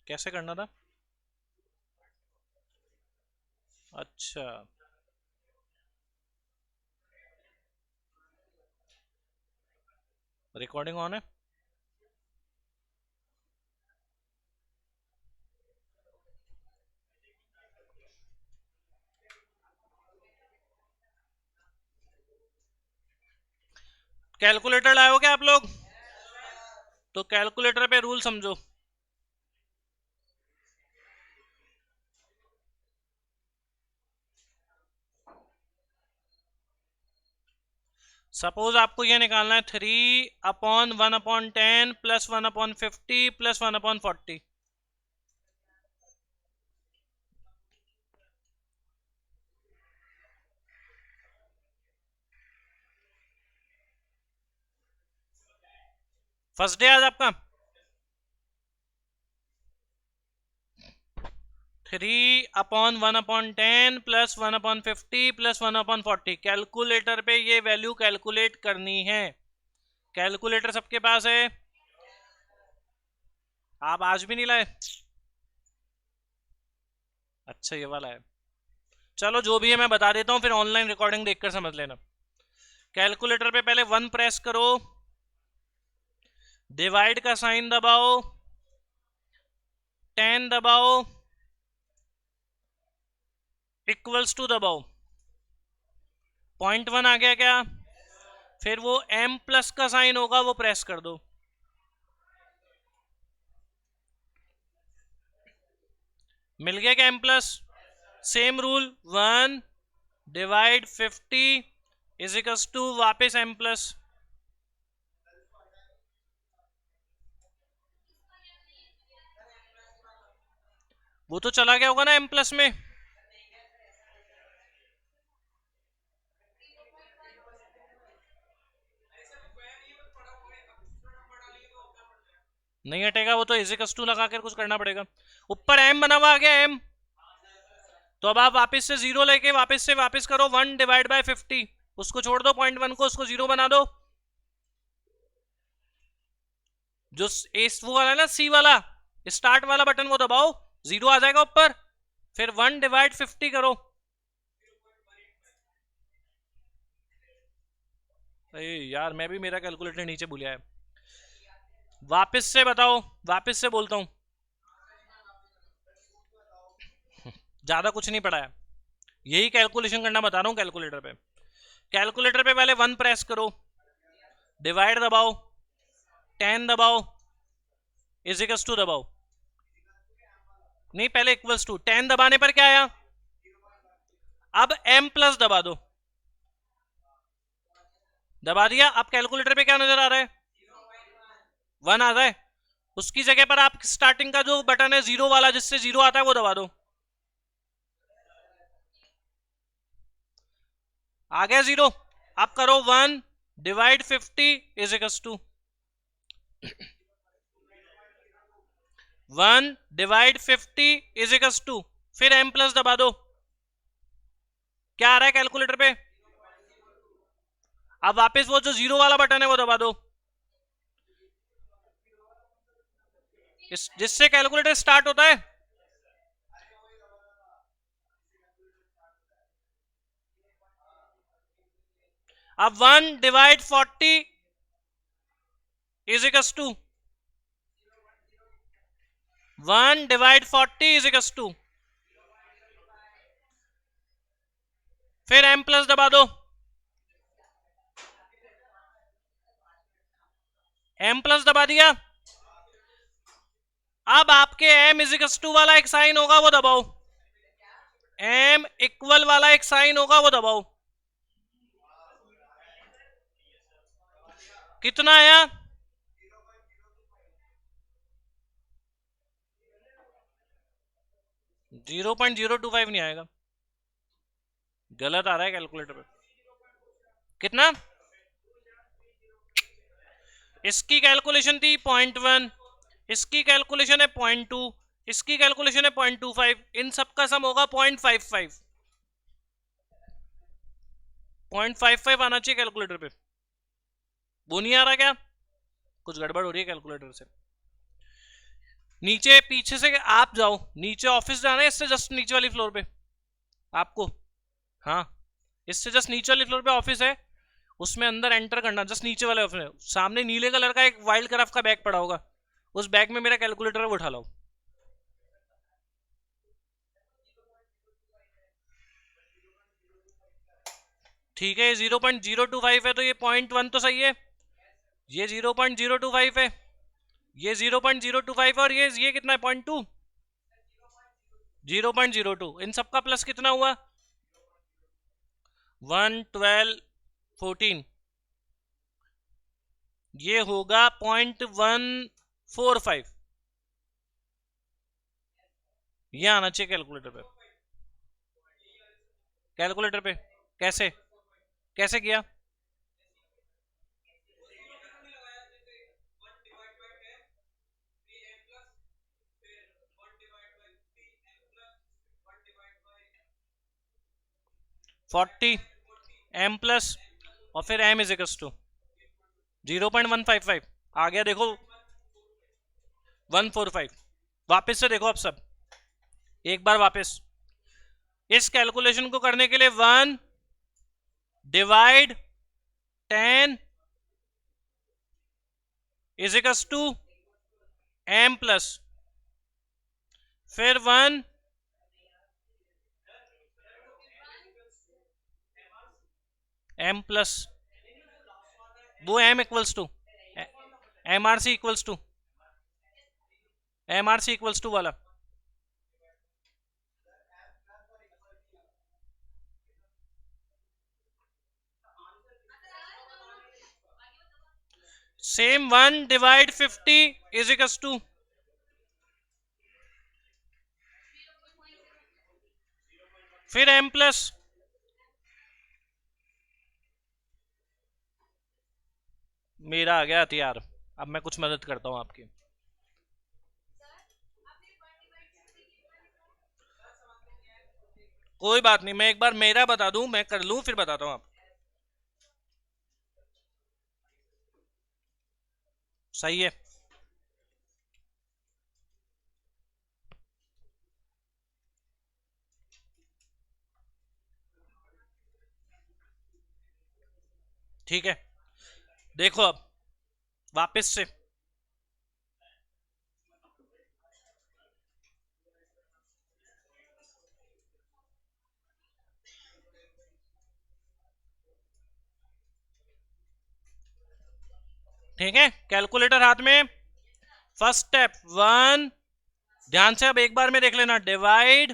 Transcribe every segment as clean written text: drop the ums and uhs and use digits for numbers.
कैसे करना था? अच्छा, रिकॉर्डिंग ऑन है। कैलकुलेटर लाए हो क्या आप लोग? तो कैलकुलेटर पे रूल समझो। सपोज आपको ये निकालना है 3/1/10 प्लस 1/50 प्लस 1/40। फर्स्ट डे आज आपका। 3/1/10 प्लस 1/50 प्लस 1/40। कैलकुलेटर पे ये वैल्यू कैलकुलेट करनी है। कैलकुलेटर सबके पास है? आप आज भी नहीं लाए? अच्छा, ये वाला है। चलो जो भी है मैं बता देता हूँ, फिर ऑनलाइन रिकॉर्डिंग देखकर समझ लेना। कैलकुलेटर पे पहले 1 प्रेस करो, डिवाइड का साइन दबाओ, 10 दबाओ, इक्वल्स टू दबाओ। 0.1 आ गया क्या? फिर वो m प्लस का साइन होगा, वो प्रेस कर दो। मिल गया क्या m plus? Same rule, 1 divide 50 is equals to वापिस m प्लस। वो तो चला गया होगा ना m प्लस में। नहीं हटेगा वो, तो इज इक्वल्स टू लगा कर कुछ करना पड़ेगा। ऊपर m बना हुआ आ गया m, तो अब आप वापस से जीरो लेके वापस करो 1 डिवाइड बाय 50। उसको छोड़ दो 0.1 को, उसको जीरो बना दो। जो एस वो वाला ना, सी वाला स्टार्ट वाला बटन, वो दबाओ, जीरो आ जाएगा ऊपर। फिर 1 डिवाइड 50 करो। अरे यार, मैं भी मेरा कैलकुलेटर नीचे भूलिया है। वापस से बताओ, वापस से बोलता हूं, ज्यादा कुछ नहीं पड़ा है, यही कैलकुलेशन करना बता रहा हूं कैलकुलेटर पे। कैलकुलेटर पे पहले 1 प्रेस करो, डिवाइड दबाओ, 10 दबाओ, इज इक्वल्स टू दबाओ। नहीं, पहले इक्वल्स टू, 10 दबाने पर क्या आया? अब m प्लस दबा दो। दबा दिया। अब कैलकुलेटर पे क्या नजर आ रहा है? 1 आ रहा है। उसकी जगह पर आप स्टार्टिंग का जो बटन है जीरो वाला, जिससे जीरो आता है, वो दबा दो। आ गया जीरो। अब करो 1 divide 50 is equals to 1 divide 50 is equals to, फिर m प्लस दबा दो। क्या आ रहा है कैलकुलेटर पे? अब वापस वो जो जीरो वाला बटन है वो दबा दो, जिससे कैलकुलेटर स्टार्ट होता है। अब 1 divide 40 is equals to 1 divide 40 is equals to, फिर m प्लस दबा दो। m प्लस दबा दिया। अब आपके m इज इक्वल्स टू वाला एक साइन होगा, वो दबाओ। m इक्वल वाला एक साइन होगा, वो दबाओ। कितना आया? 0.025 नहीं आएगा, गलत आ रहा है कैलकुलेटर पे। कितना? इसकी कैलकुलेशन थी 0.1, इसकी कैलकुलेशन है 0.2, इसकी कैलकुलेशन है 0.25, इन सबका सम होगा 0.55। 0.55 आना चाहिए कैलकुलेटर पे। वो नहीं आ रहा क्या? कुछ गड़बड़ हो रही है कैलकुलेटर से। नीचे पीछे से आप जाओ, नीचे ऑफिस जाना है, इससे जस्ट नीचे वाली फ्लोर पे आपको, हाँ इससे जस्ट नीचे वाली फ्लोर पे ऑफिस है, उसमें अंदर एंटर करना, जस्ट नीचे वाले ऑफिस में सामने नीले कलर का एक वाइल्ड क्राफ्ट का बैग पड़ा होगा, उस बैग में मेरा कैलकुलेटर है, वो उठा लो। ठीक है, 0.025 है, तो ये 0.1 तो सही है, ये 0.025 है, ये 0.025 और ये कितना है 0.2, 0.02, इन सबका प्लस कितना हुआ 1 12 14, ये होगा 0.145, ये आना चाहिए कैलकुलेटर पे, कैलकुलेटर पे कैसे कैसे किया, फोर्टी एम प्लस और फिर एम इज इक्वल टू 0.155 आ गया, देखो 145, वापस से देखो अब सब एक बार वापस, इस कैलकुलेशन को करने के लिए 1 divide 10 is equal to M plus, फिर 1 एम प्लस, वो M equals to M R C equals to M R C equals to वाला, same 1 divide 50 is equal to, फिर एम प्लस, मेरा आ गया हथियार, अब मैं कुछ मदद करता हूं आपकी, कोई बात नहीं, मैं एक बार मेरा बता दूं, मैं कर लूं फिर बताता हूं आप, सही है, ठीक है, देखो अब वापस से, ठीक है, कैलकुलेटर हाथ में, फर्स्ट स्टेप 1, ध्यान से अब एक बार में देख लेना, डिवाइड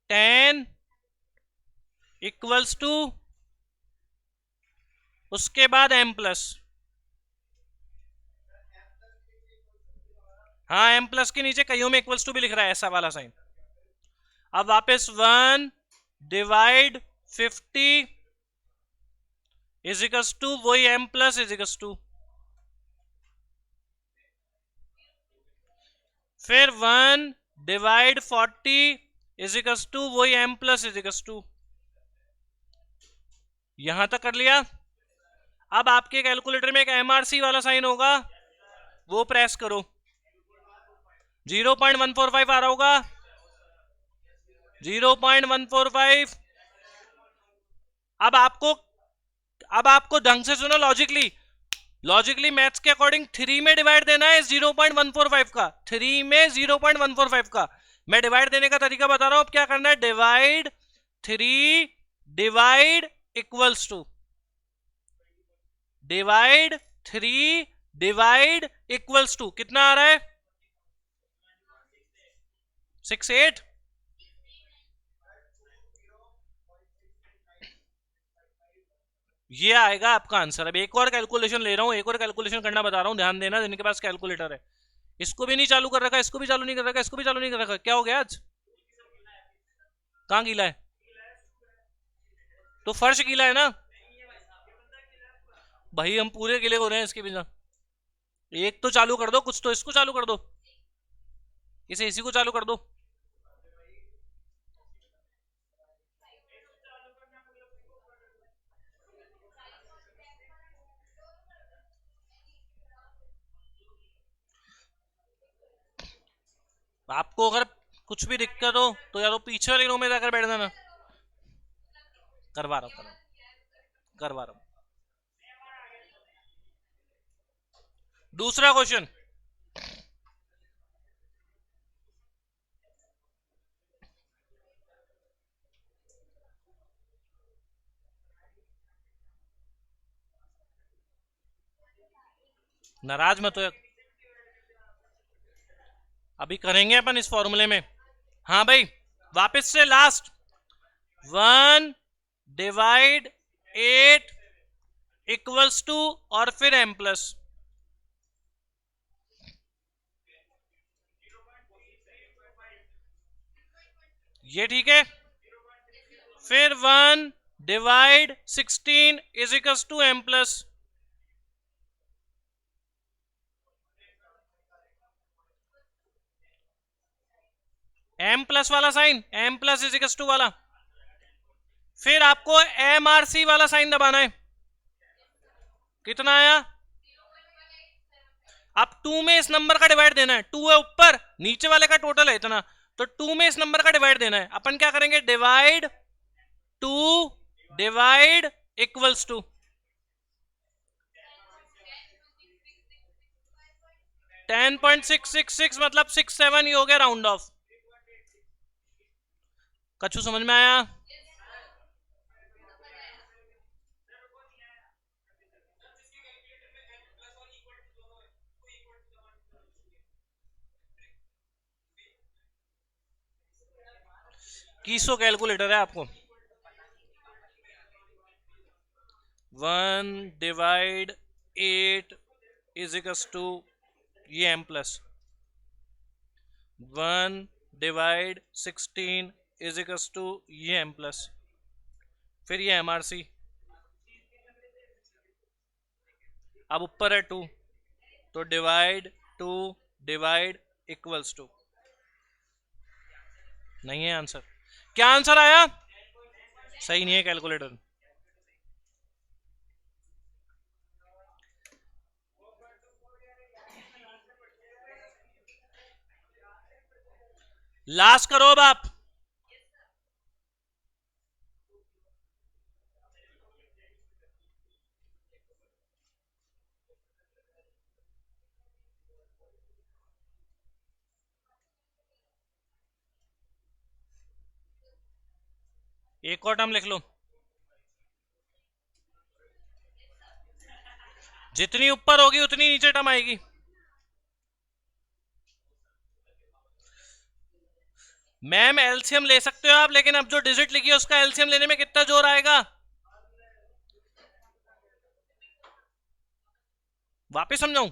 10 इक्वल्स टू, उसके बाद एम प्लस, हाँ एम प्लस के नीचे कईयों में इक्वल्स टू भी लिख रहा है ऐसा वाला साइन, अब वापस 1 डिवाइड 50 इज इक्वल्स टू वही M plus is equals to, फिर 1 डिवाइड 40 इज इक्वल्स टू वही M plus is equals to, यहां तक कर लिया। अब आपके कैलकुलेटर में एक एमआरसी वाला साइन होगा, वो प्रेस करो, 0.145 आ रहा होगा, 0.145, अब आपको अब आपको ढंग से सुनो, लॉजिकली मैथ्स के अकॉर्डिंग 3 में डिवाइड देना है 0.145 का, 3 में 0.145 का, मैं डिवाइड देने का तरीका बता रहा हूं, अब क्या करना है, divide 3 divide equals to, divide 3 divide equals to, कितना आ रहा है 68, ये आएगा आपका आंसर। अब एक और कैलकुलेशन ले रहा हूं, एक और कैलकुलेशन करना बता रहा हूं, ध्यान देना जिनके पास कैलकुलेटर है, इसको भी नहीं चालू कर रखा, इसको भी चालू नहीं कर रखा, इसको भी चालू नहीं कर रखा, क्या हो गया आज, कहां गीला है, तो फर्श गीला है ना भाई, हम पूरे गीले हो रहे हैं इसके बिना, एक तो चालू कर दो कुछ, तो इसको चालू कर दो, इसे एसी को चालू कर दो, आपको अगर कुछ भी दिक्कत हो तो या तो पीछे वाले रूम में जाकर बैठ जाना। करवा रहा हूँ, करवा रहा हूँ। दूसरा क्वेश्चन, नाराज मत हो, अभी करेंगे अपन इस फॉर्मूले में। हाँ भाई, वापस से लास्ट, 1/8 इक्वल्स टू और फिर m प्लस, ये ठीक है। फिर 1/16 is equals to m plus, m plus वाला sign, m plus is equals to वाला। फिर आपको MRC वाला साइन दबाना है। कितना आया? अब 2 में इस नंबर का डिवाइड देना है, 2 है ऊपर, नीचे वाले का टोटल है इतना, तो 2 में इस नंबर का डिवाइड देना है। अपन क्या करेंगे, डिवाइड 2 डिवाइड इक्वल्स टू 10.666 मतलब 67 ही हो गया, राउंड ऑफ। कछु समझ में आया? कीसो कैलकुलेटर है आपको। 1/8 इज इक्वल्स टू ये m plus, 1/16 is equals to ये m प्लस, फिर ये MRC। अब ऊपर है 2, तो डिवाइड 2 डिवाइड इक्वल्स टू, नहीं है आंसर। क्या आंसर आया? सही नहीं है कैलकुलेटर। लास्ट करो अब आप। एक और टर्म लिख लो, जितनी ऊपर होगी उतनी नीचे टर्म आएगी। मैम एलसीएम ले सकते हो आप, लेकिन अब जो डिजिट लिखी है उसका एलसीएम लेने में कितना जोर आएगा? वापस समझाऊं?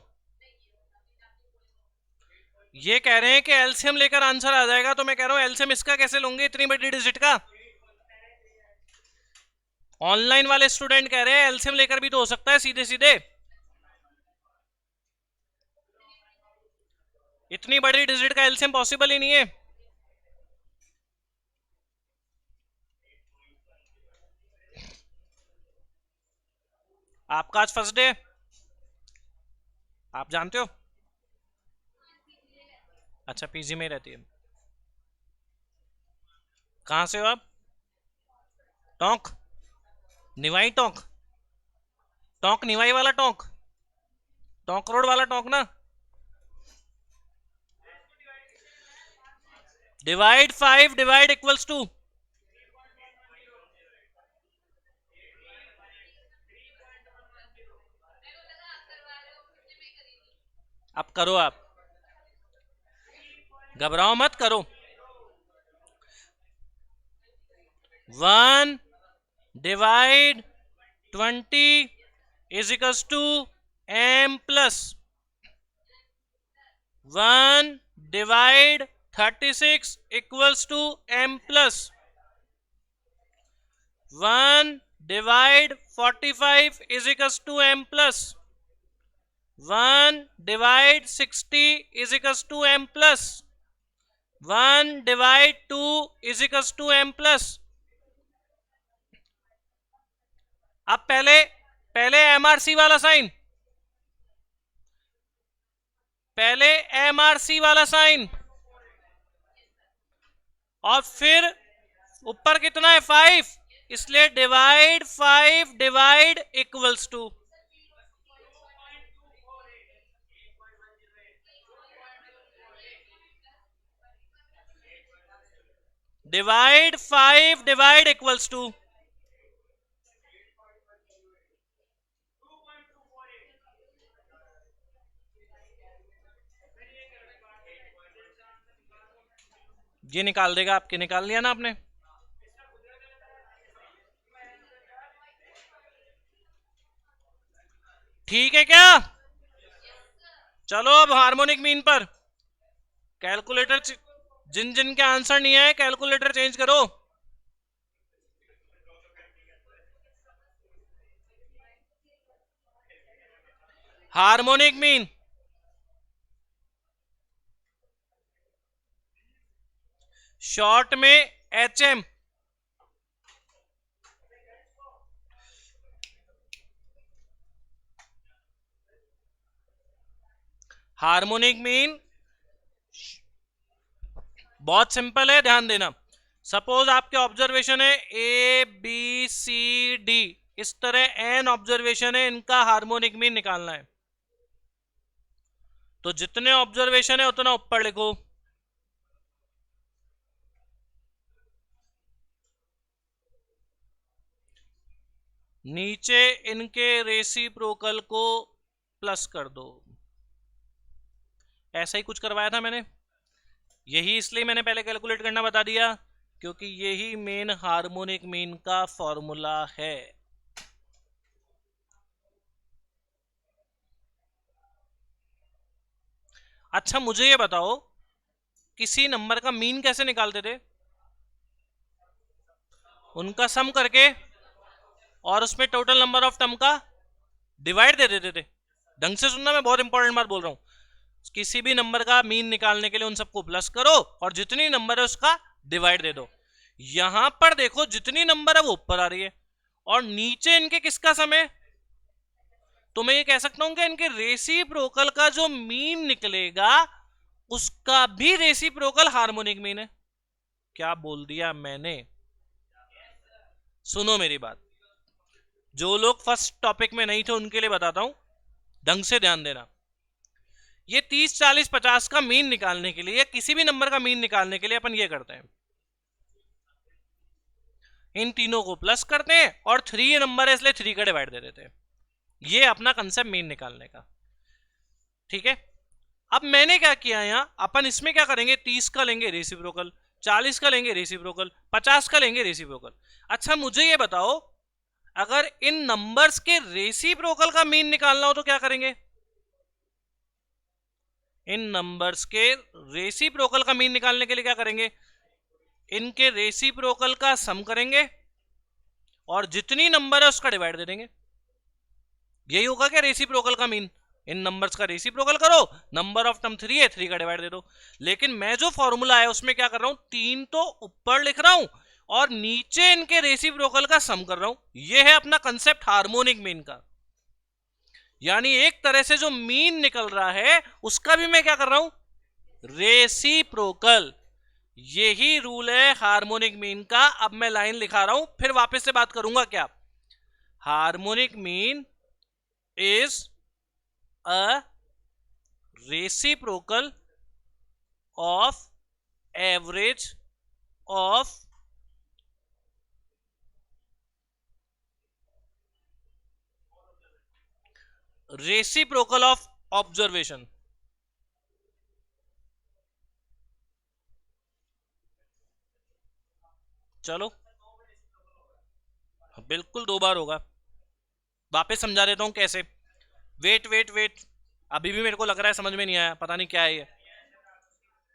ये कह रहे हैं कि एलसीएम लेकर आंसर आ जाएगा, तो मैं कह रहा हूं एलसीएम इसका कैसे लूंगे इतनी बड़ी डिजिट का। ऑनलाइन वाले स्टूडेंट कह रहे हैं एलसीएम लेकर भी तो हो सकता है सीधे सीधे। इतनी बड़ी डिजिट का एलसीएम पॉसिबल ही नहीं है। आपका आज फर्स्ट डे, आप जानते हो? अच्छा, पीजी में रहती है। कहां से हो आप? टोंक? निवाई टोंक? टोंक निवाई वाला टोंक? टोंक रोड वाला टोंक ना? डिवाइड 5 डिवाइड इक्वल्स टू, अब करो आप, घबराओ मत, करो। 1 divide 20 is equals to m plus 1 divide 36 equals to m plus 1 divide 45 is equals to m plus 1 divide 60 is equals to m plus 1 divide 2 is equals to m plus. अब पहले पहले MRC वाला साइन, पहले MRC वाला sign, और फिर ऊपर कितना है 5, इसलिए divide 5 divide equals to divide 5 divide equals to ये निकाल देगा आपके, निकाल लिया ना आपने। ठीक है क्या? चलो अब हार्मोनिक मीन पर कैलकुलेटर, जिन जिन के आंसर नहीं आए कैलकुलेटर चेंज करो। हार्मोनिक मीन शॉर्ट में HM, हार्मोनिक मीन बहुत सिंपल है, ध्यान देना। सपोज आपके ऑब्जर्वेशन है ABCD, इस तरह n ऑब्जर्वेशन है, इनका हार्मोनिक मीन निकालना है। तो जितने ऑब्जर्वेशन है उतना ऊपर लिखो। नीचे इनके रेसिप्रोकल को प्लस कर दो। ऐसा ही कुछ करवाया था मैंने, यही इसलिए मैंने पहले कैलकुलेट करना बता दिया, क्योंकि यही मेन हार्मोनिक मीन का फॉर्मूला है। अच्छा मुझे ये बताओ, किसी नंबर का मीन कैसे निकालते थे? उनका सम करके और उसमें टोटल नंबर ऑफ टर्म का डिवाइड दे देते थे। ढंग से सुनना, मैं बहुत इंपॉर्टेंट बात बोल रहा हूं। किसी भी नंबर का मीन निकालने के लिए उन सबको प्लस करो और जितनी नंबर है उसका डिवाइड दे दो। यहां पर देखो जितनी नंबर है वो ऊपर आ रही है और नीचे इनके किसका सम है? तो मैं ये कह सकता हूं कि इनके रेसिप्रोकल का जो मीन निकलेगा उसका भी रेसिप्रोकल हार्मोनिक मीन है। क्या बोल दिया मैंने? सुनो मेरी बात, जो लोग फर्स्ट टॉपिक में नहीं थे उनके लिए बताता हूं, ढंग से ध्यान देना। ये 30 40 50 का मीन निकालने के लिए, किसी भी नंबर का मीन निकालने के लिए अपन ये करते हैं, इन तीनों को प्लस करते हैं और 3 नंबर है इसलिए 3 का डिवाइड दे देते हैं। ये अपना कंसेप्ट मीन निकालने का। ठीक है, अब मैंने क्या किया यहां, अपन इसमें क्या करेंगे, 30 का लेंगे रेसिप्रोकल, 40 का लेंगे रेसिप्रोकल, 50 का लेंगे रेसिप्रोकल। अच्छा मुझे ये बताओ, अगर इन नंबर्स के रेसिप्रोकल का मीन निकालना हो तो क्या करेंगे? इन नंबर्स के रेसिप्रोकल का मीन निकालने के लिए क्या करेंगे? इनके रेसिप्रोकल का सम करेंगे और जितनी नंबर है उसका डिवाइड दे देंगे। यही होगा क्या रेसिप्रोकल का मीन? इन नंबर्स का रेसिप्रोकल करो, नंबर ऑफ टर्म 3 है, 3 का डिवाइड दे दो। लेकिन मैं जो फॉर्मूला है उसमें क्या कर रहा हूं, 3 तो ऊपर लिख रहा हूं और नीचे इनके रेसिप्रोकल का सम कर रहा हूं। यह है अपना कंसेप्ट हार्मोनिक मीन का। यानी एक तरह से जो मीन निकल रहा है उसका भी मैं क्या कर रहा हूं, रेसिप्रोकल। यही रूल है हार्मोनिक मीन का। अब मैं लाइन लिखा रहा हूं, फिर वापस से बात करूंगा। क्या? Harmonic mean is a reciprocal of average of reciprocal of observation. चलो बिल्कुल 2 बार होगा, वापस समझा देता हूं कैसे। वेट वेट वेट, अभी भी मेरे को लग रहा है समझ में नहीं आया, पता नहीं क्या है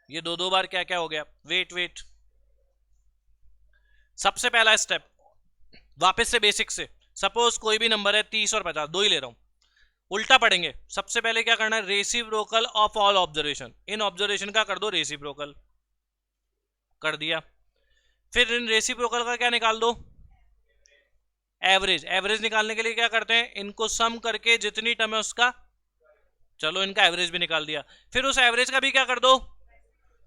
ये 2 बार क्या क्या हो गया। वेट वेट, सबसे पहला स्टेप वापस से बेसिक से। सपोज कोई भी नंबर है 30 और 50, दो ही ले रहा हूं, उल्टा पढ़ेंगे। सबसे पहले क्या करना है, reciprocal of all observation. In observation का कर दो रेसिप्रोकल, कर दिया। फिर इन रेसिप्रोकल का क्या निकाल दो, एवरेज। एवरेज निकालने के लिए क्या करते हैं, इनको सम करके जितनी टर्म है उसका, चलो इनका एवरेज भी निकाल दिया। फिर उस एवरेज का भी क्या कर दो,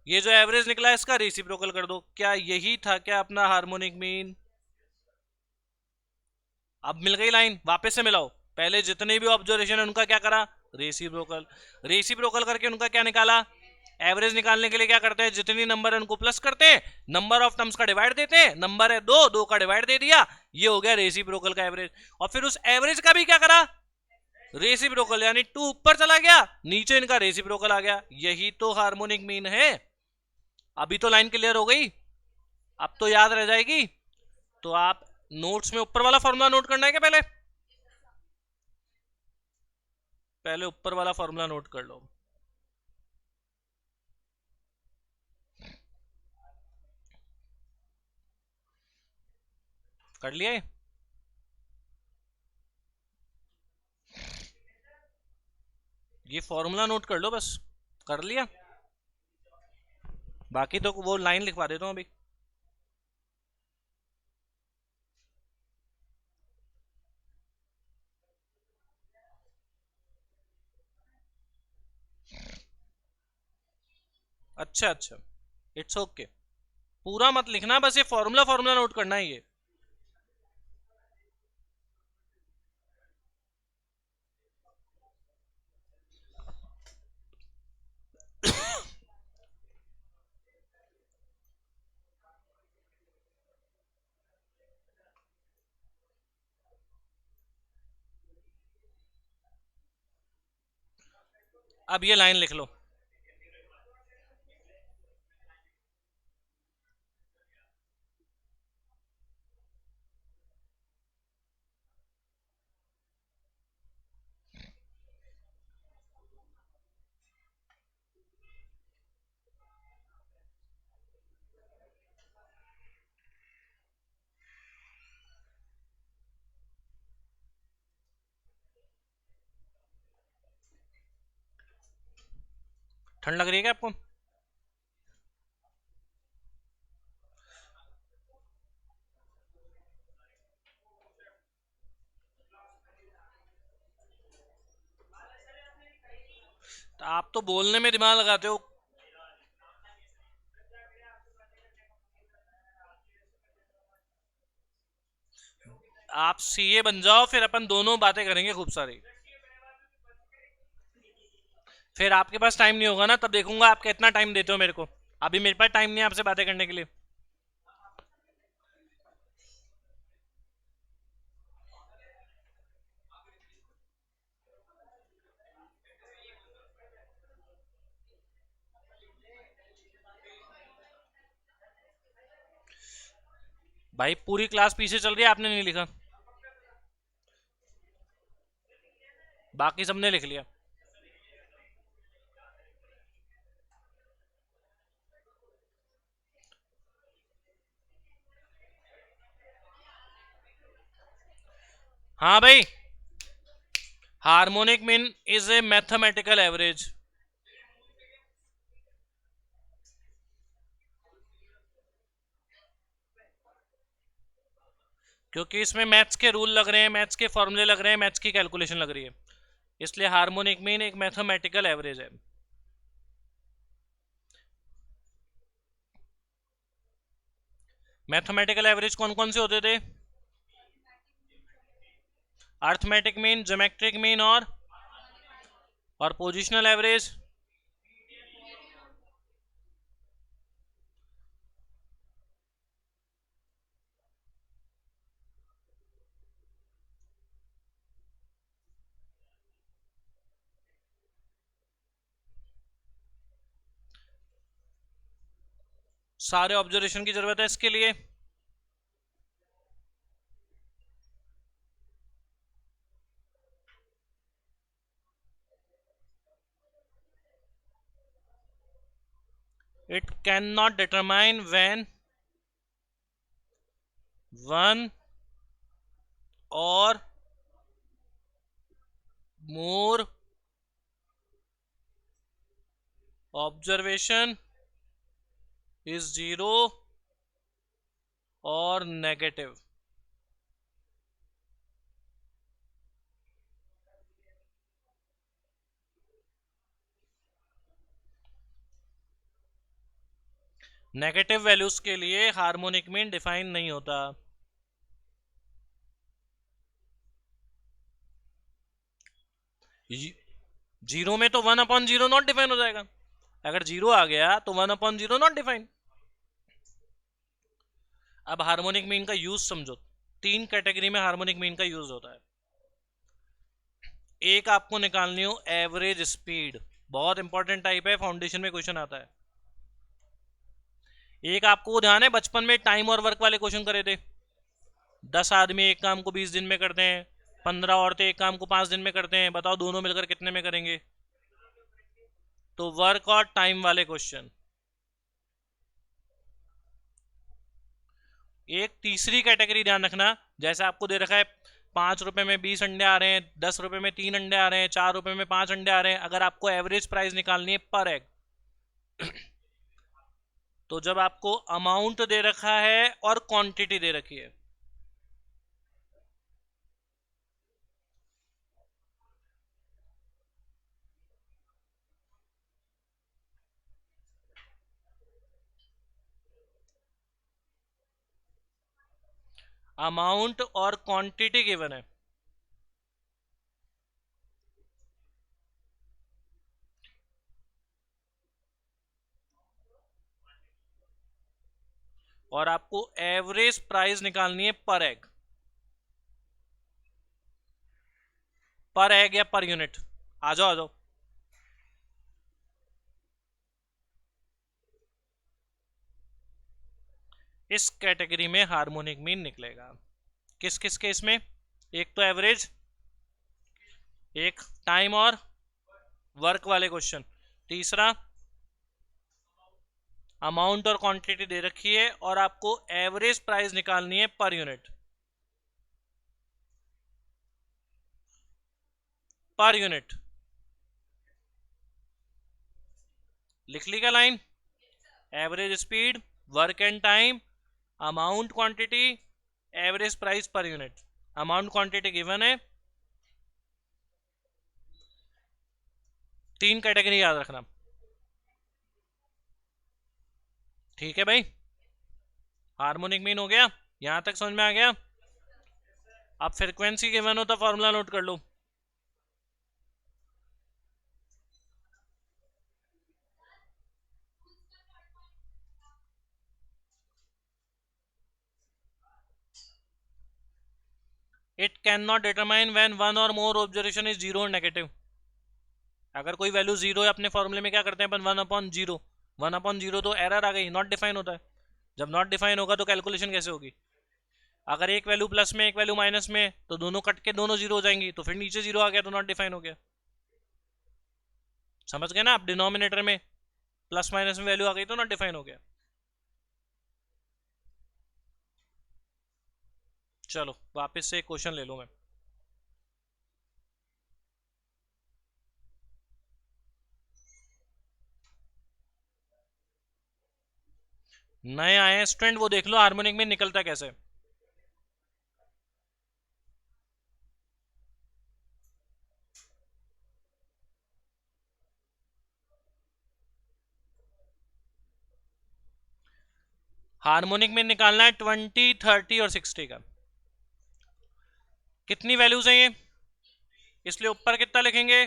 ये जो एवरेज निकला है इसका रेसिप्रोकल कर दो। क्या यही था क्या अपना हार्मोनिक मीन? अब मिल गई लाइन, वापस से मिलाओ। पहले जितने भी ऑब्जर्वेशन है उनका क्या करा? रेसिप्रोकल। रेसिप्रोकल करके उनका क्या निकाला? एवरेज निकालने के लिए क्या करते हैं, जितनी नंबर है उनको प्लस करते हैं, नंबर ऑफ टर्म्स का डिवाइड देते हैं, नंबर है दो, दो का डिवाइड दे दिया, ये हो गया रेसिप्रोकल का एवरेज। और फिर उस एवरेज का भी क्या करा? रेसिप्रोकल, यानी टू ऊपर चला गया, नीचे इनका रेसिप्रोकल आ गया। यही तो हार्मोनिक मीन है। अभी तो लाइन क्लियर हो गई, अब तो याद रह जाएगी। तो आप नोट्स में ऊपर वाला फॉर्मूला नोट करना है क्या? पहले पहले ऊपर वाला फॉर्मूला नोट कर लो। कर लिया है? ये फॉर्मूला नोट कर लो बस। कर लिया? बाकी तो वो लाइन लिखवा देता हूँ अभी। अच्छा अच्छा, इट्स ओके। पूरा मत लिखना, बस ये फॉर्मूला फॉर्मूला नोट करना है ये। अब ये लाइन लिख लो। ठंड लग रही है क्या आपको? तो आप तो बोलने में दिमाग लगाते हो। आप सीए बन जाओ, फिर अपन दोनों बातें करेंगे खूब सारी। फिर आपके पास टाइम नहीं होगा ना, तब देखूंगा आप कितना टाइम देते हो मेरे को। अभी मेरे पास टाइम नहीं है आपसे बातें करने के लिए। भाई पूरी क्लास पीछे चल रही है, आपने नहीं लिखा, बाकी सबने लिख लिया। हाँ भाई, harmonic mean is a mathematical average. क्योंकि इसमें मैथ्स के रूल लग रहे हैं, मैथ्स के फॉर्मूले लग रहे हैं, मैथ्स की कैलकुलेशन लग रही है, इसलिए हार्मोनिक मीन एक मैथमेटिकल एवरेज है। मैथमेटिकल एवरेज कौन कौन से होते थे? अर्थमेटिक मीन, ज्योमेट्रिक मीन और पोजिशनल एवरेज। सारे ऑब्जर्वेशन की जरूरत है इसके लिए। It can not determine when one or more observation is zero or negative. Negative values के लिए हार्मोनिक मीन डिफाइन नहीं होता। जीरो में तो 1/0 नॉट डिफाइन हो जाएगा। अगर जीरो आ गया तो 1/0 नॉट डिफाइन। अब हार्मोनिक मीन का यूज समझो। 3 कैटेगरी में हार्मोनिक मीन का यूज होता है। एक आपको निकालनी हो एवरेज स्पीड, बहुत इंपॉर्टेंट टाइप है, फाउंडेशन में क्वेश्चन आता है। एक आपको ध्यान है बचपन में टाइम और वर्क वाले क्वेश्चन करे थे। 10 आदमी एक काम को 20 दिन में करते हैं, 15 औरतें एक काम को 5 दिन में करते हैं, बताओ दोनों मिलकर कितने में करेंगे? तो वर्क और टाइम वाले क्वेश्चन। एक तीसरी कैटेगरी ध्यान रखना, जैसे आपको दे रखा है 5 रुपए में 20 अंडे आ रहे हैं, 10 रुपए में 3 अंडे आ रहे हैं, 4 रुपए में 5 अंडे आ रहे हैं। अगर आपको एवरेज प्राइस निकालनी है पर एग, तो जब आपको अमाउंट दे रखा है और क्वांटिटी दे रखी है, अमाउंट और क्वांटिटी गिवन है, और आपको एवरेज प्राइस निकालनी है पर एग, पर एग या पर यूनिट। आ जाओ आ जाओ। इस कैटेगरी में हार्मोनिक मीन निकलेगा। किस किस केस में? एक तो एवरेज, एक टाइम और वर्क वाले क्वेश्चन, तीसरा अमाउंट और क्वांटिटी दे रखी है और आपको एवरेज प्राइस निकालनी है पर यूनिट। पर यूनिट लिख ली क्या line? Average speed, work and time, amount quantity, average price per unit. Amount quantity given है। 3 कैटेगरी याद रखना, ठीक है भाई? हार्मोनिक मीन हो गया, यहां तक समझ में आ गया? अब फ्रीक्वेंसी गिवन हो तो फॉर्मूला नोट कर लो। It can not determine when one or more observation is zero or negative. अगर कोई वैल्यू जीरो है, अपने फॉर्मूले में क्या करते हैं अपन? 1/0। 1/0 तो एरर आ गई, नॉट डिफाइन होता है। जब नॉट डिफाइन होगा तो कैलकुलेशन कैसे होगी? अगर एक वैल्यू प्लस में एक वैल्यू माइनस में, तो दोनों कट के दोनों जीरो हो जाएंगी, तो फिर नीचे जीरो आ गया तो नॉट डिफाइन हो गया। समझ गए ना आप? डिनोमिनेटर में प्लस माइनस में वैल्यू आ गई तो नॉट डिफाइन हो गया। चलो वापस से एक क्वेश्चन ले लो मैं। नए आए हैं स्टूडेंट, वो देख लो हार्मोनिक में निकलता कैसे। हार्मोनिक में निकालना है 20, 30 और 60 का। कितनी वैल्यूज हैं ये, इसलिए ऊपर कितना लिखेंगे?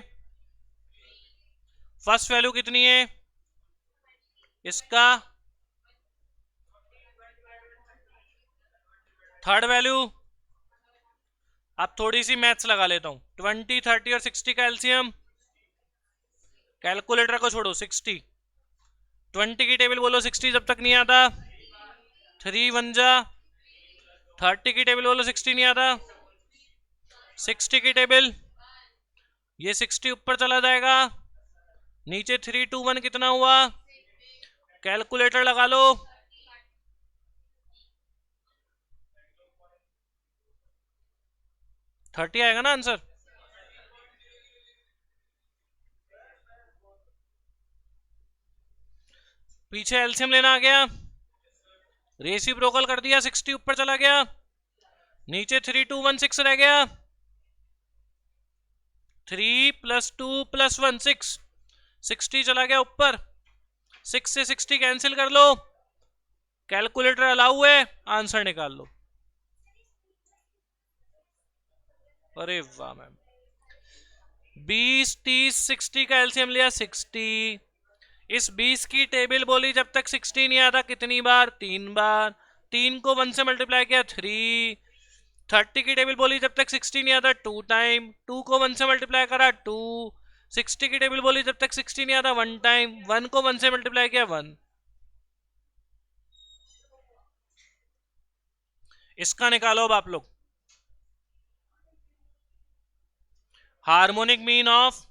फर्स्ट वैल्यू कितनी है इसका? Third value. अब थोड़ी सी मैथ्स लगा लेता हूं। 20, 30 और 60 का एलसीएम, कैलकुलेटर को छोड़ो, 60। 20 की टेबल बोलो, 60 जब तक नहीं आता 3 1 जा। 30 की टेबल बोलो, 60 नहीं आता। 60 की टेबल, ये 60 ऊपर चला जाएगा, नीचे 3 2 1 कितना हुआ? कैलकुलेटर लगा लो। 30 आएगा ना आंसर? पीछे एलसीएम लेना आ गया, रेसिप्रोकल कर दिया, 60 ऊपर चला गया, नीचे 3 2 1 6 रह गया। 3 + 2 + 1 6, 60 चला गया ऊपर। 6 से 60 कैंसिल कर लो, कैलकुलेटर अलाउ है, आंसर निकाल लो। अरे वाह मैम, 20 30 60 का एलसीएम लिया 60। इस 20 की टेबल बोली जब तक 60 नहीं आता कितनी बार, 3 बार। 3 को 1 से मल्टीप्लाई किया 3। 30 की टेबल बोली जब तक 60 नहीं आता 2 टाइम, 2 को 1 से मल्टीप्लाई करा 2। 60 की टेबल बोली जब तक 60 नहीं आता 1 टाइम, 1 को 1 से मल्टीप्लाई किया 1। इसका निकालो अब आप लोग, हार्मोनिक मीन ऑफ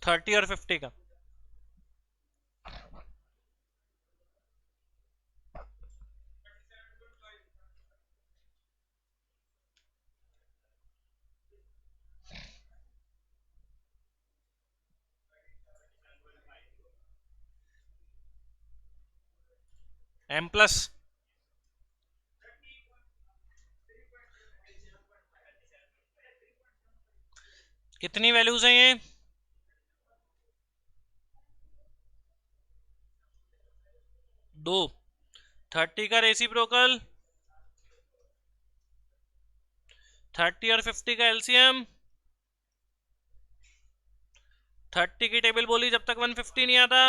30 और 50 का। m प्लस कितनी वैल्यूज हैं ये, 2। 30 का रेसिप्रोकल, 30 और 50 का एलसीएम। 30 की टेबल बोली जब तक 150 नहीं आता,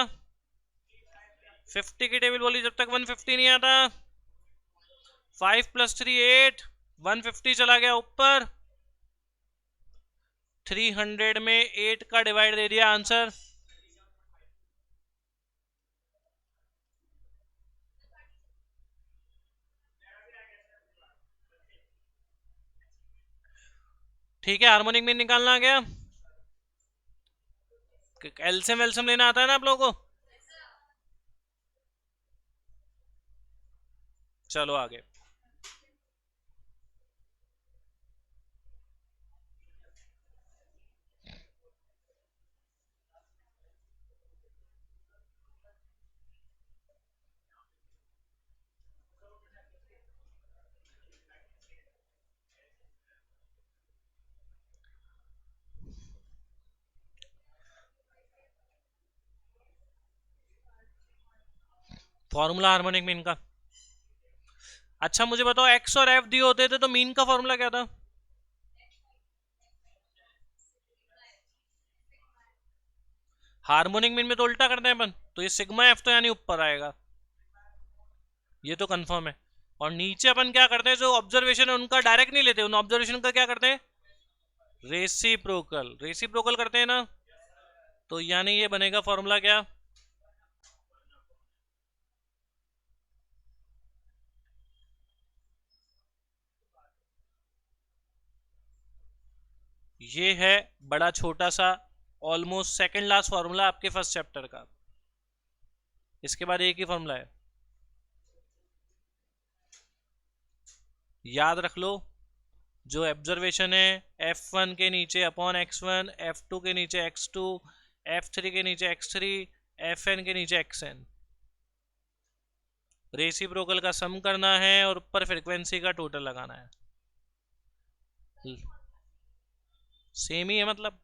50 की टेबल बोली जब तक 150 नहीं आता। 5 + 3 8, 150 चला गया ऊपर, 300 में 8 का डिवाइड दे दिया आंसर। ठीक है, हार्मोनिक मीन निकालना आ गया। एलसीएम वेलसीएम लेना आता है ना आप लोगों को, चलो आगे। फॉर्मूला हार्मोनिक मीन का, अच्छा मुझे बताओ एक्स और एफ दिए होते थे तो मीन का फॉर्मूला क्या था। हार्मोनिक मीन में तो उल्टा करते हैं अपन, तो ये सिग्मा एफ तो यानी ऊपर आएगा, ये तो कंफर्म है। और नीचे अपन क्या करते हैं, जो ऑब्जर्वेशन है उनका डायरेक्ट नहीं लेते, उन ऑब्जर्वेशन का क्या करते हैं, रेसिप्रोकल, रेसिप्रोकल करते हैं ना। तो यानी ये बनेगा फॉर्मूला क्या, ये है बड़ा छोटा सा ऑलमोस्ट सेकंड लास्ट फॉर्मूला आपके फर्स्ट चैप्टर का। इसके बाद एक ही फॉर्मूला है, याद रख लो। जो ऑब्जर्वेशन है F1 के नीचे अपॉन x1, F2 के नीचे x2, F3 के नीचे x3, Fn के नीचे xn। रेसिप्रोकल का सम करना है और ऊपर फ्रीक्वेंसी का टोटल लगाना है। सेम ही है मतलब,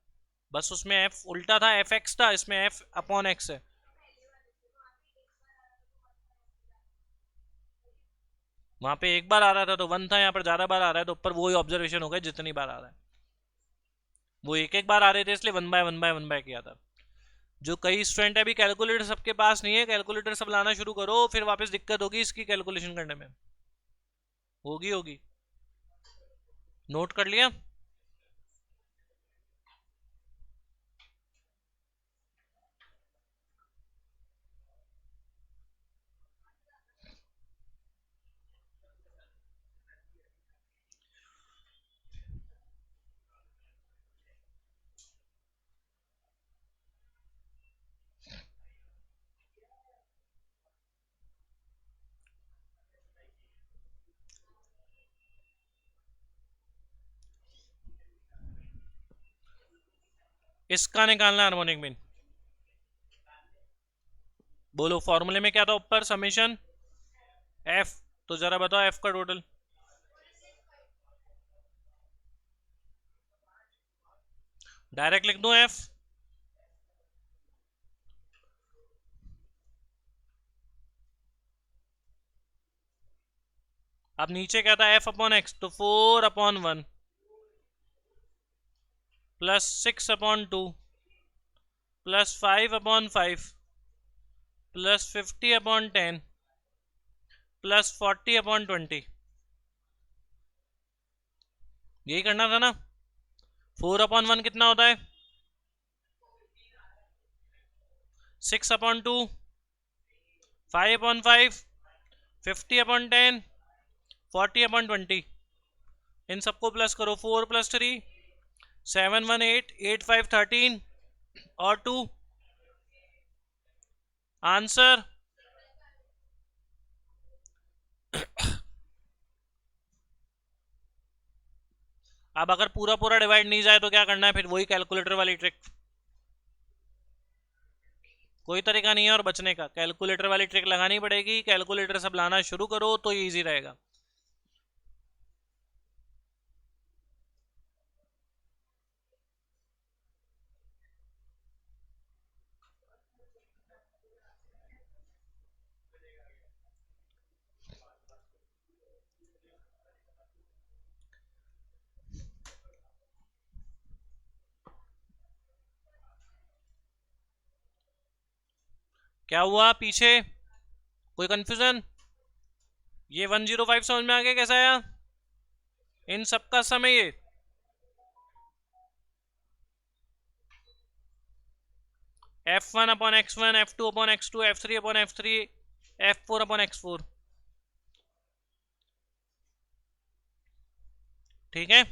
बस उसमें f उल्टा था, fx था, इसमें f अपॉन x है। वहां पे एक बार आ रहा था तो 1 था, यहाँ पर ज्यादा बार आ रहा है तो ऊपर वही ऑब्जर्वेशन हो गया जितनी बार आ रहा है। वो एक एक बार आ रहे थे इसलिए 1/1/1 किया था। जो कई स्टूडेंट है अभी कैलकुलेटर सबके पास नहीं है, कैलकुलेटर सब लाना शुरू करो, फिर वापस दिक्कत होगी इसकी कैलकुलेशन करने में, होगी होगी। नोट कर लिया, इसका निकालना हार्मोनिक मीन। बोलो फॉर्मूले में क्या था ऊपर, समेशन एफ, तो जरा बताओ एफ का टोटल। डायरेक्ट लिख दूं एफ, अब नीचे क्या था एफ अपॉन एक्स, तो 4/1 प्लस 6/2 प्लस 5/5 प्लस 50/10 प्लस 40/20, यही करना था ना। 4/1 कितना होता है 6/2, 5/5, 50/10, 40/20, इन सबको प्लस करो। 4 + 3 7 1 8 8 5 13 और 2 आंसर। अब अगर पूरा पूरा डिवाइड नहीं जाए तो क्या करना है फिर, वही कैलकुलेटर वाली ट्रिक, कोई तरीका नहीं है और बचने का, कैलकुलेटर वाली ट्रिक लगानी पड़ेगी। कैलकुलेटर सब लाना शुरू करो तो ये इजी रहेगा। क्या हुआ पीछे, कोई कंफ्यूजन? ये 105 समझ में आ गया कैसा आया, इन सबका समय ये f1/x1, f2/x2, f3/f3, f4/x4, ठीक है,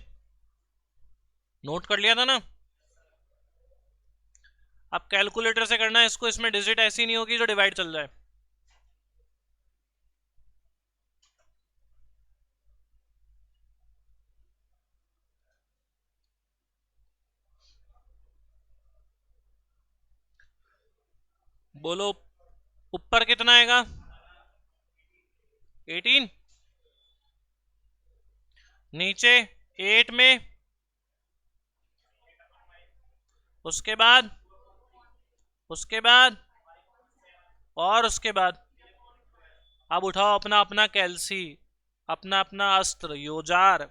नोट कर लिया था ना। अब कैलकुलेटर से करना है इसको, इसमें डिजिट ऐसी नहीं होगी जो डिवाइड चल जाए। बोलो ऊपर कितना आएगा 18, नीचे 8 में, उसके बाद उसके बाद और उसके बाद। अब उठाओ अपना अपना कैल्सी, अपना अपना अस्त्र योजार।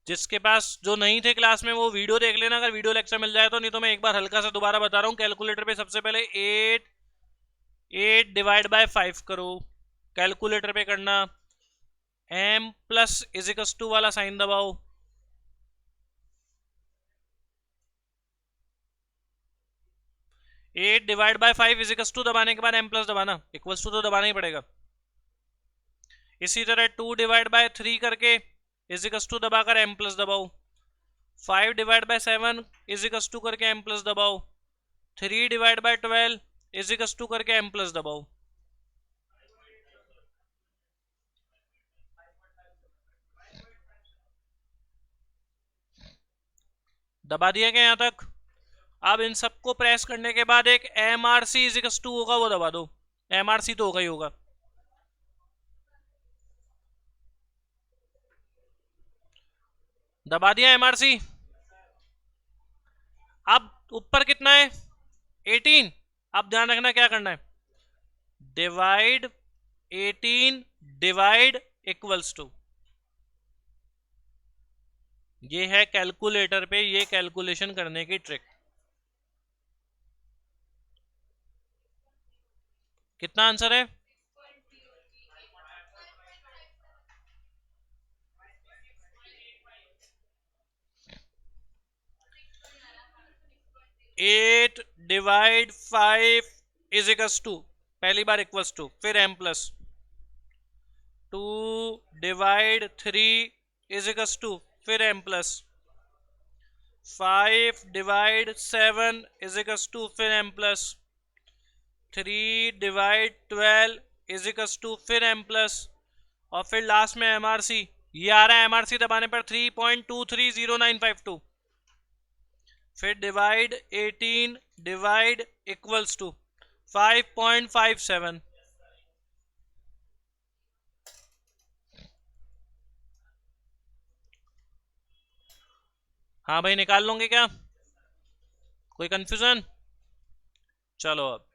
जिसके पास जो नहीं थे क्लास में वो वीडियो देख लेना, अगर वीडियो लेक्चर मिल जाए तो, नहीं तो मैं एक बार हल्का सा दोबारा बता रहा हूँ। कैलकुलेटर पे सबसे पहले 8 डिवाइड बाय 5 करो, कैलकुलेटर पे करना, m प्लस इजिकस टू वाला साइन दबाओ, एट डिवाइड बाय 5 इजिकस टू दबाने के बाद m प्लस दबाना, इक्वल्स टू तो दबाना ही पड़ेगा। इसी तरह 2 डिवाइड बाय 3 करके इजिकस टू दबाकर m प्लस दबाओ, 5 डिवाइड बाय 7 इजिकस टू करके m प्लस दबाओ, 3 डिवाइड बाय 12 इजिकस टू करके m प्लस दबाओ। दबा दिया क्या यहां तक? अब इन सबको प्रेस करने के बाद एक एम आर सी इजिकस टू होगा, वो दबा दो। एम आर सी तो होगा ही होगा। दबा दिया एम आर सी। अब ऊपर कितना है 18, अब ध्यान रखना क्या करना है, डिवाइड 18 डिवाइड इक्वल्स टू, ये है कैलकुलेटर पे ये कैलकुलेशन करने की ट्रिक। कितना आंसर है? Eight divide 5 is equals to, पहली बार इक्वल्स टू, फिर m plus 2 divide 3 is equals to, फिर m plus 5 divide 7 is equals to, फिर m plus 3 divide 12 is equals to, फिर m प्लस, और फिर लास्ट में MRC। ये आ रहा है MRC दबाने पर 3.230952, फिर डिवाइड 18 डिवाइड इक्वल्स टू 5.57। हाँ भाई, निकाल लोगे क्या? कोई कंफ्यूजन? चलो अब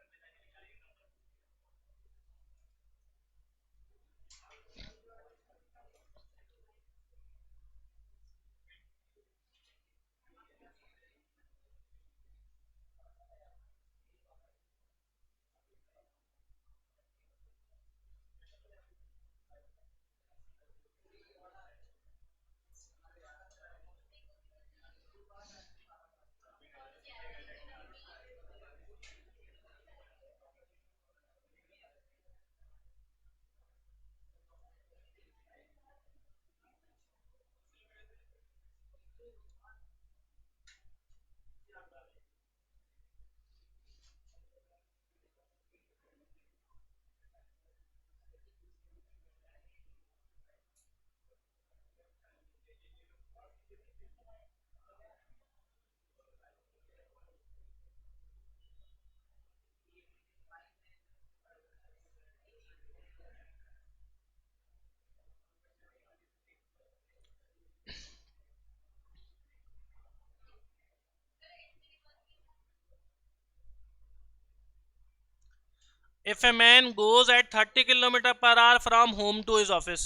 if a man goes at 30 kilometer per hour from home to his office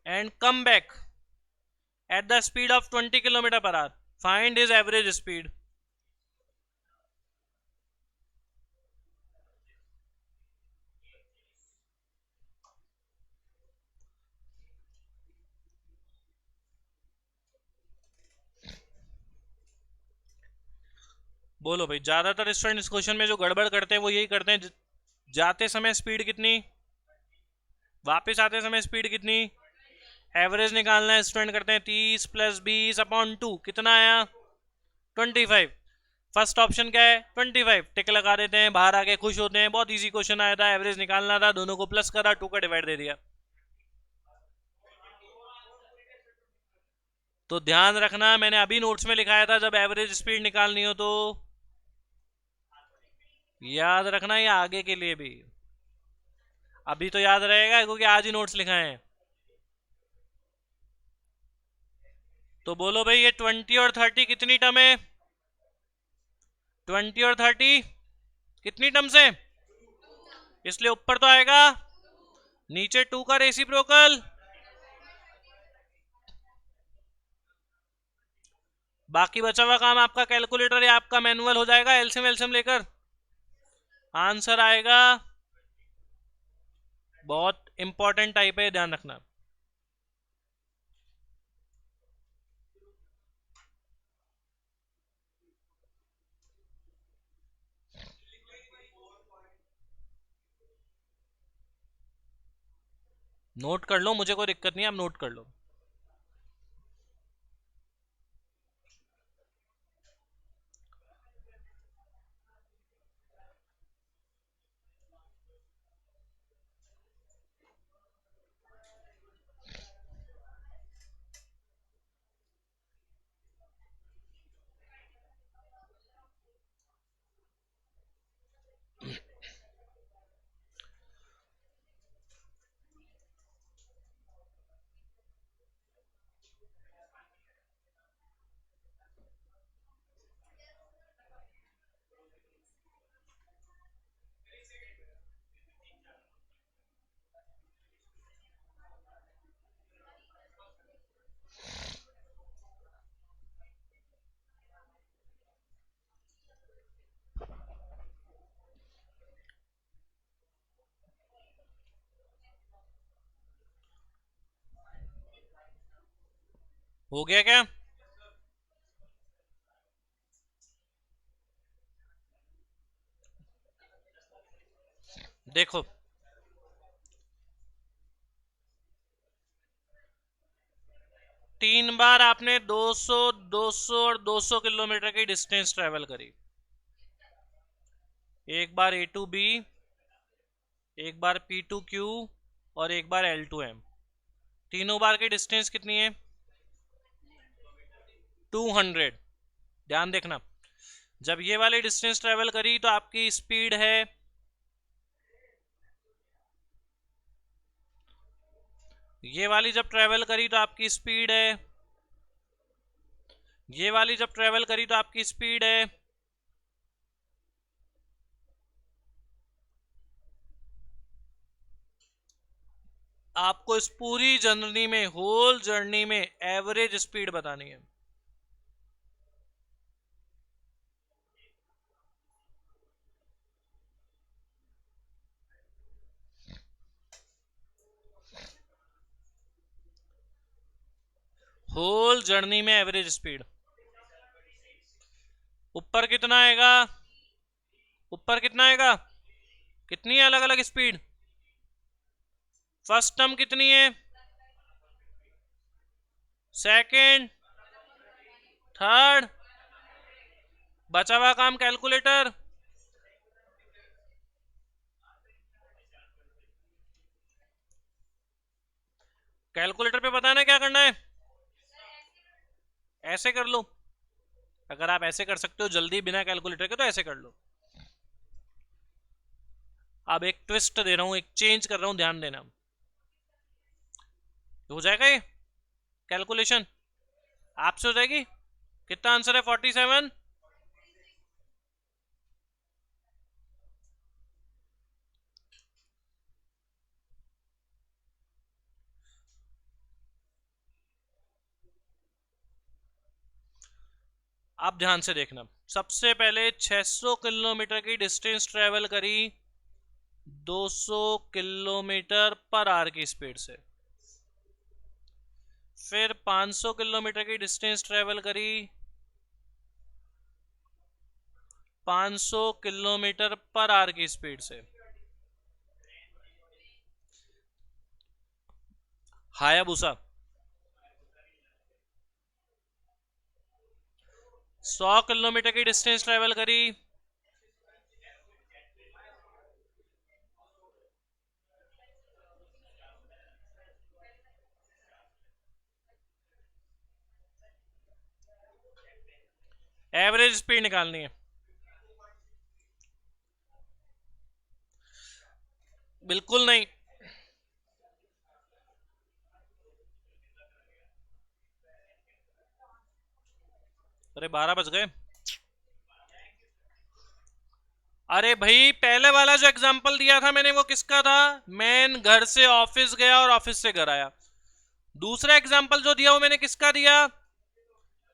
and come back at the speed of 20 kilometer per hour, find his average speed. बोलो भाई, ज्यादातर स्टूडेंट इस क्वेश्चन में जो गड़बड़ करते हैं वो यही करते हैं, जाते समय स्पीड कितनी, वापस आते समय स्पीड कितनी, एवरेज निकालना है। स्टूडेंट करते हैं 30 प्लस 20/2, कितना आया? 25। फर्स्ट ऑप्शन क्या है? 25। टिक लगा देते हैं, बाहर आके खुश होते हैं, बहुत इजी क्वेश्चन आया था, एवरेज निकालना था, दोनों को प्लस करा, 2 का डिवाइड दे दिया। तो ध्यान रखना, मैंने अभी नोट्स में लिखाया था जब एवरेज स्पीड निकालनी हो तो याद रखना, ये आगे के लिए भी। अभी तो याद रहेगा क्योंकि आज ही नोट्स लिखाए हैं। तो बोलो भाई, ये 20 और 30 कितनी टर्म है? 20 और 30 कितनी टर्म से? इसलिए ऊपर तो आएगा, नीचे 2 का रेसिप्रोकल, बाकी बचा हुआ काम आपका कैलकुलेटर या आपका मैनुअल हो जाएगा, एलसीएम एलसीएम लेकर आंसर आएगा। बहुत इंपॉर्टेंट टाइप है, ध्यान रखना। नोट कर लो, मुझे कोई दिक्कत नहीं है, आप नोट कर लो। हो गया क्या? देखो, 3 बार आपने 200 200 और 200 किलोमीटर की डिस्टेंस ट्रेवल करी। एक बार ए टू बी, एक बार पी टू क्यू, और एक बार एल टू एम। तीनों बार की डिस्टेंस कितनी है? 200। ध्यान देखना, जब ये वाली डिस्टेंस ट्रेवल करी तो आपकी स्पीड है, ये वाली जब ट्रेवल करी तो आपकी स्पीड है ये वाली जब ट्रेवल करी तो आपकी स्पीड है, आपको इस पूरी जर्नी में, होल जर्नी में एवरेज स्पीड बतानी है। होल जर्नी में एवरेज स्पीड ऊपर कितना आएगा, ऊपर कितना आएगा, कितनी है अलग अलग स्पीड, फर्स्ट टर्म कितनी है, सेकंड, थर्ड, बचा हुआ काम कैलकुलेटर, कैलकुलेटर पे बताना क्या करना है, ऐसे कर लो, अगर आप ऐसे कर सकते हो जल्दी बिना कैलकुलेटर के तो ऐसे कर लो। अब एक ट्विस्ट दे रहा हूं, एक चेंज कर रहा हूं, ध्यान देना। हो जाएगा ये कैलकुलेशन, आपसे हो जाएगी। कितना आंसर है, 47। आप ध्यान से देखना, सबसे पहले 600 किलोमीटर की डिस्टेंस ट्रेवल करी 200 किलोमीटर पर आवर की स्पीड से, फिर 500 किलोमीटर की डिस्टेंस ट्रेवल करी 500 किलोमीटर पर आवर की स्पीड से, हायाबुसा 100 किलोमीटर की डिस्टेंस ट्रेवल करी एवरेज स्पीड निकालनी है। बिल्कुल नहीं, अरे 12 बज गए। अरे भाई पहले वाला जो एग्जांपल दिया था मैंने वो किसका था, मैं घर से ऑफिस गया और ऑफिस से घर आया। दूसरा एग्जांपल जो दिया वो मैंने किसका दिया,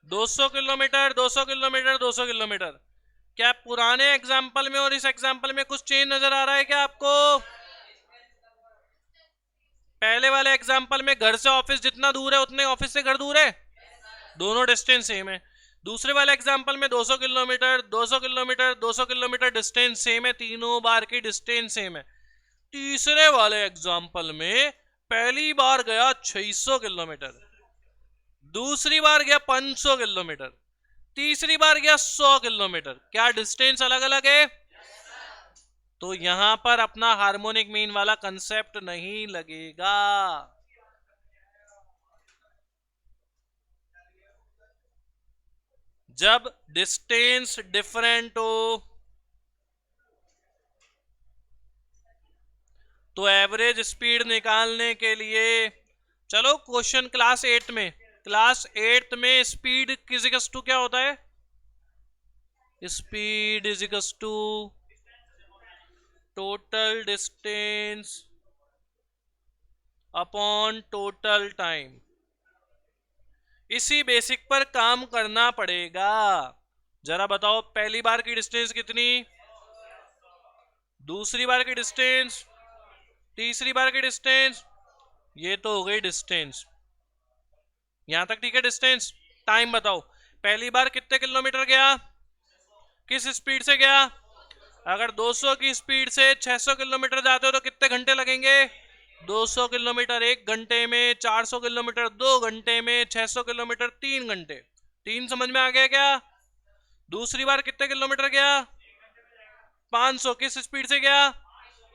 200 किलोमीटर 200 किलोमीटर 200 किलोमीटर। क्या पुराने एग्जांपल में और इस एग्जांपल में कुछ चेंज नजर आ रहा है क्या आपको? पहले वाले एग्जांपल में घर से ऑफिस जितना दूर है उतने ऑफिस से घर दूर है, दोनों डिस्टेंस सेम है। दूसरे वाले एग्जांपल में 200 kilometre 200 kilometre 200 kilometre distance same है, तीनों बार की डिस्टेंस सेम है। तीसरे वाले एग्जांपल में पहली बार गया 600 किलोमीटर, दूसरी बार गया 500 किलोमीटर, तीसरी बार गया 100 किलोमीटर। क्या डिस्टेंस अलग अलग है? तो यहां पर अपना हार्मोनिक मीन वाला कंसेप्ट नहीं लगेगा। जब डिस्टेंस डिफरेंट हो तो एवरेज स्पीड निकालने के लिए, चलो क्वेश्चन क्लास 8 में, क्लास 8 में स्पीड इज टू क्या होता है, speed is to total distance upon total time. इसी बेसिक पर काम करना पड़ेगा। जरा बताओ पहली बार की डिस्टेंस कितनी, दूसरी बार की डिस्टेंस, तीसरी बार की डिस्टेंस, ये तो हो गई डिस्टेंस। यहां तक ठीक है डिस्टेंस। टाइम बताओ, पहली बार कितने किलोमीटर गया, किस स्पीड से गया? अगर 200 की स्पीड से 600 किलोमीटर जाते हो तो कितने घंटे लगेंगे? 200 किलोमीटर 1 घंटे में, 400 किलोमीटर 2 घंटे में, 600 किलोमीटर 3 घंटे। 3 समझ में आ गया क्या? दूसरी बार कितने किलोमीटर गया? 500, किस स्पीड से गया?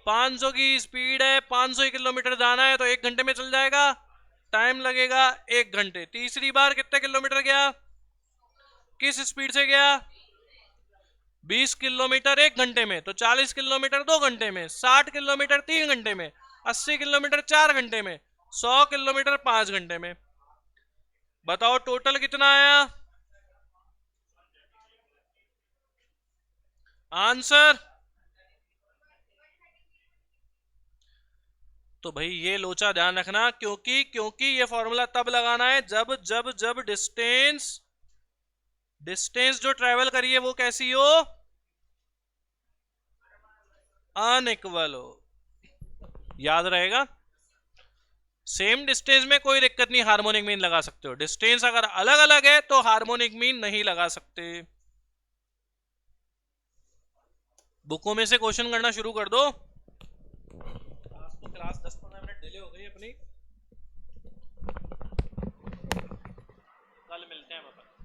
500 की स्पीड है, 500 किलोमीटर जाना है तो 1 घंटे में चल जाएगा, टाइम लगेगा 1 घंटे। तीसरी बार कितने किलोमीटर गया, किस स्पीड से गया? 20 किलोमीटर 1 घंटे में, तो 40 किलोमीटर 2 घंटे में, 60 किलोमीटर 3 घंटे में, 80 किलोमीटर 4 घंटे में, 100 किलोमीटर 5 घंटे में। बताओ टोटल कितना आया? आंसर। तो भाई ये लोचा ध्यान रखना, क्योंकि क्योंकि ये फॉर्मूला तब लगाना है जब जब जब डिस्टेंस डिस्टेंस जो ट्रेवल करिए वो कैसी हो, अनइक्वल हो। याद रहेगा। सेम डिस्टेंस में कोई दिक्कत नहीं, हार्मोनिक मीन लगा सकते हो। डिस्टेंस अगर अलग अलग है तो हार्मोनिक मीन नहीं लगा सकते। बुकों में से क्वेश्चन करना शुरू कर दो। आज तो क्लास 10-15 मिनट डिले हो गई अपनी। कल मिलते हैं अपन।